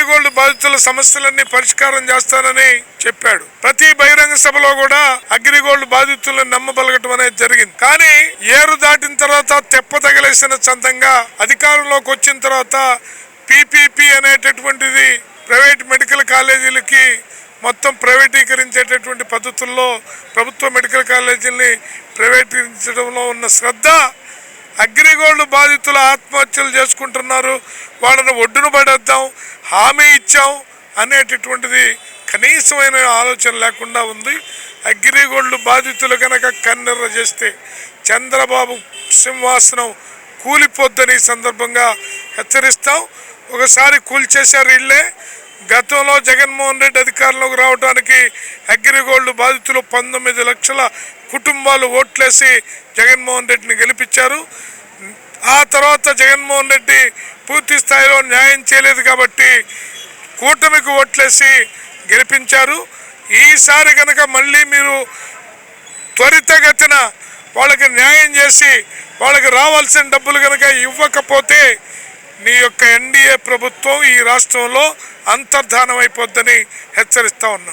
అగ్రిగోల్డ్ బాధితుల సమస్యలన్నీ పరిష్కారం చేస్తానని చెప్పాడు. ప్రతి బహిరంగ సభలో కూడా అగ్రిగోల్డ్ బాధితులను నమ్మబలగటం అనేది జరిగింది. కానీ ఏరు దాటిన తర్వాత తెప్ప తగిలేసిన చందంగా అధికారంలోకి వచ్చిన తర్వాత పిపిపి అనేటటువంటిది ప్రైవేట్ మెడికల్ కాలేజీలకి మొత్తం ప్రైవేటీకరించేటటువంటి పద్ధతుల్లో ప్రభుత్వ మెడికల్ కాలేజీల్ని ప్రైవేటీకరించడంలో ఉన్న శ్రద్ధ, అగ్రిగోల్డ్ బాధితులు ఆత్మహత్యలు చేసుకుంటున్నారు, వాళ్ళని ఒడ్డున పడేద్దాం, హామీ ఇచ్చాం అనేటటువంటిది కనీసమైన ఆలోచన లేకుండా ఉంది. అగ్రిగోల్డ్ బాధితులు కనుక కన్నెర్ర చేస్తే చంద్రబాబు సింహాసనం కూలిపోద్దని సందర్భంగా హెచ్చరిస్తాం. ఒకసారి కూల్చేశారు ఇళ్ళే. గతంలో జగన్మోహన్ రెడ్డి అధికారంలోకి రావడానికి అగ్రిగోల్డ్ బాధితులు 19 లక్షల కుటుంబాలు ఓట్లేసి జగన్మోహన్ రెడ్డిని గెలిపించారు. ఆ తర్వాత జగన్మోహన్ రెడ్డి పూర్తి స్థాయిలో న్యాయం చేయలేదు కాబట్టి కూటమికి ఓట్లేసి గెలిపించారు. ఈసారి కనుక మళ్ళీ మీరు త్వరితగతిన వాళ్ళకి న్యాయం చేసి వాళ్ళకి రావాల్సిన డబ్బులు కనుక ఇవ్వకపోతే నీ యొక్క ఎన్డీఏ ప్రభుత్వం ఈ రాష్ట్రంలో అంతర్ధానం అయిపోద్దని హెచ్చరిస్తా ఉన్నాం.